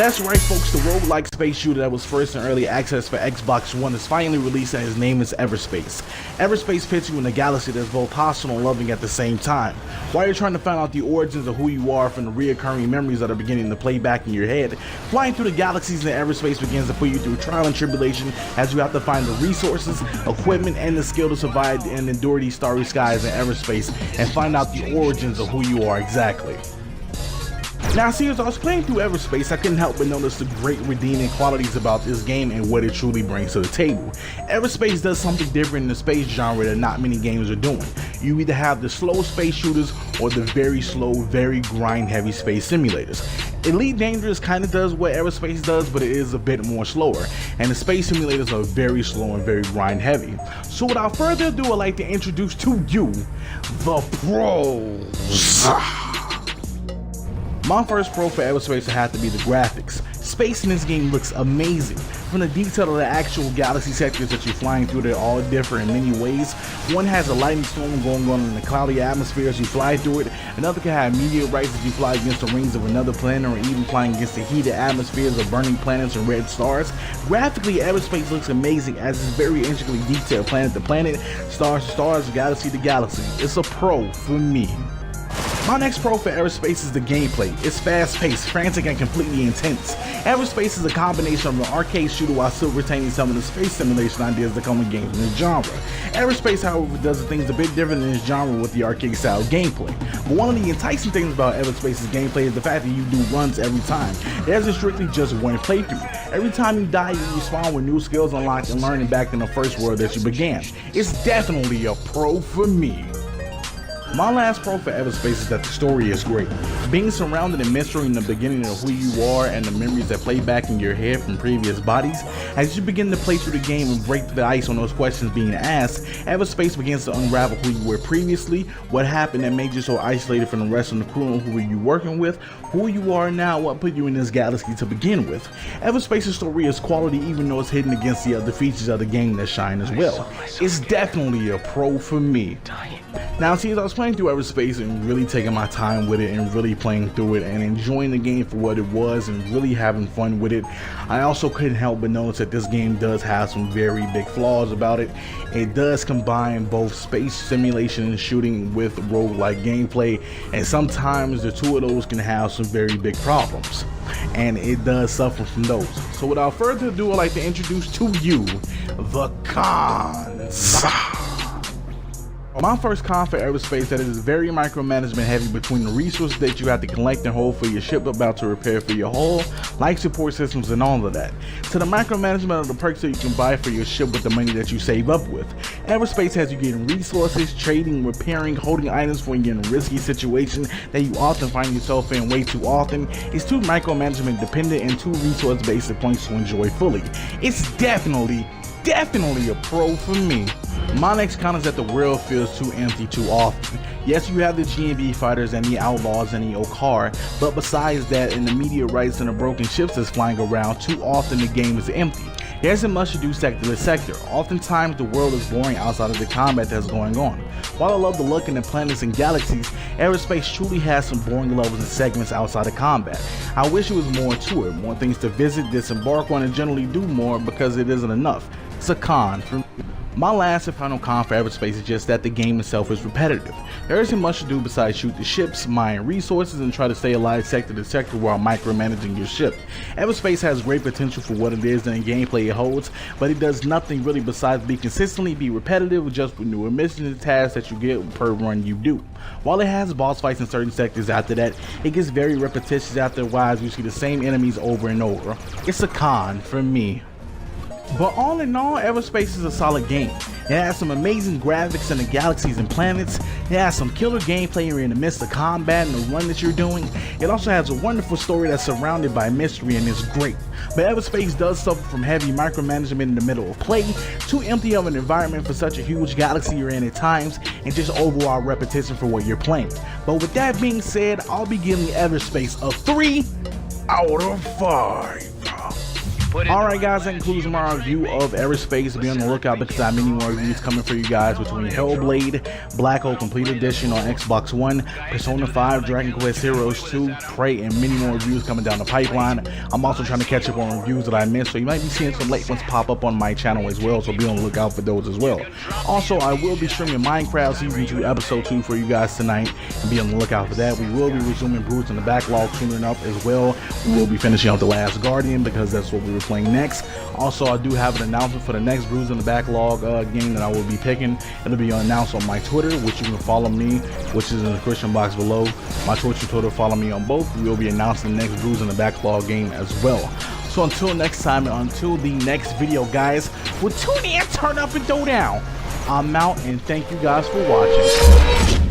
That's right folks, the roguelike space shooter that was first in early access for Xbox One is finally released, and his name is Everspace. Everspace puts you in a galaxy that's both hostile and loving at the same time. While you're trying to find out the origins of who you are from the reoccurring memories that are beginning to play back in your head, flying through the galaxies in Everspace begins to put you through trial and tribulation as you have to find the resources, equipment, and the skill to survive and endure these starry skies in Everspace and find out the origins of who you are exactly. Now see, as I was playing through Everspace, I couldn't help but notice the great redeeming qualities about this game and what it truly brings to the table. Everspace does something different in the space genre that not many games are doing. You either have the slow space shooters or the very slow, very grind heavy space simulators. Elite Dangerous kind of does what Everspace does, but it is a bit more slower, and the space simulators are very slow and very grind heavy. So without further ado, I'd like to introduce to you the pros. My first pro for Everspace had to be the graphics. Space in this game looks amazing. From the detail of the actual galaxy sectors that you're flying through, they're all different in many ways. One has a lightning storm going on in the cloudy atmosphere as you fly through it. Another can have meteorites as you fly against the rings of another planet, or even flying against the heated atmospheres of burning planets and red stars. Graphically, Everspace looks amazing as it's very intricately detailed, planet to planet, stars to stars, galaxy to galaxy. It's a pro for me. My next pro for Everspace is the gameplay. It's fast-paced, frantic, and completely intense. Everspace is a combination of an arcade shooter while still retaining some of the space simulation ideas that come with games in this genre. Everspace, however, does things a bit different in this genre with the arcade-style gameplay. But one of the enticing things about Everspace's gameplay is the fact that you do runs every time. There isn't strictly just one playthrough. Every time you die, you respawn with new skills unlocked and learning back in the first world that you began. It's definitely a pro for me. My last pro for Everspace is that the story is great. Being surrounded in mystery in the beginning of who you are and the memories that play back in your head from previous bodies, as you begin to play through the game and break the ice on those questions being asked, Everspace begins to unravel who you were previously, what happened that made you so isolated from the rest of the crew, and who were you working with, who you are now, what put you in this galaxy to begin with. Everspace's story is quality even though it's hidden against the other features of the game that shine as well. It's definitely a pro for me. Now see, as I was playing through Everspace and really taking my time with it and really playing through it and enjoying the game for what it was and really having fun with it, I also couldn't help but notice that this game does have some very big flaws about it. It does combine both space simulation and shooting with roguelike gameplay, and sometimes the two of those can have some very big problems, and it does suffer from those. So without further ado, I'd like to introduce to you the cons. My first con for Everspace that it is very micromanagement heavy between the resources that you have to collect and hold for your ship about to repair for your hull, like support systems and all of that, to the micromanagement of the perks that you can buy for your ship with the money that you save up with. Everspace has you getting resources, trading, repairing, holding items for you in risky situations that you often find yourself in way too often. It's too micromanagement dependent and too resource based at points to enjoy fully. It's definitely a pro for me. My next con is that the world feels too empty too often. Yes, you have the GNB fighters and the outlaws and the Okar, but besides that and the meteorites and the broken ships that's flying around, too often the game is empty. There isn't much to do sector to sector. Oftentimes the world is boring outside of the combat that's going on. While I love the look in the planets and galaxies, Everspace truly has some boring levels and segments outside of combat. I wish it was more to it, more things to visit, disembark on, and generally do more, because it isn't enough. It's a con for me. My last and final con for Everspace is just that the game itself is repetitive. There isn't much to do besides shoot the ships, mine resources, and try to stay alive sector to sector while micromanaging your ship. Everspace has great potential for what it is and the gameplay it holds, but it does nothing really besides be repetitive just with newer missions and tasks that you get per run you do. While it has boss fights in certain sectors after that, it gets very repetitious after a while as you see the same enemies over and over. It's a con for me. But all in all, Everspace is a solid game. It has some amazing graphics in the galaxies and planets. It has some killer gameplay in the midst of combat and the run that you're doing. It also has a wonderful story that's surrounded by mystery and is great. But Everspace does suffer from heavy micromanagement in the middle of play, too empty of an environment for such a huge galaxy you're in at times, and just overall repetition for what you're playing. But with that being said, I'll be giving Everspace a 3 out of 5. Alright guys, that concludes my review of Everspace. Be on the lookout because I have many more reviews coming for you guys between Hellblade, Black Hole Complete Edition on Xbox One, Persona 5, Dragon Quest Heroes 2, Prey, and many more reviews coming down the pipeline. I'm also trying to catch up on reviews that I missed, so you might be seeing some late ones pop up on my channel as well, so be on the lookout for those as well. Also, I will be streaming Minecraft Season 2 Episode 2 for you guys tonight, and be on the lookout for that. We will be resuming Brutes in the Backlog tuning up as well. We will be finishing up The Last Guardian because that's what we were playing next. Also, I do have an announcement for the next Brutes in the Backlog game that I will be picking. It'll be announced on my Twitter, which you can follow me, which is in the description box below. My Twitch and Twitter, follow me on both. We will be announcing the next Brutes in the Backlog game as well. So until next time and until the next video, guys, we'll tune in, turn up, and throw down. I'm out, and thank you guys for watching.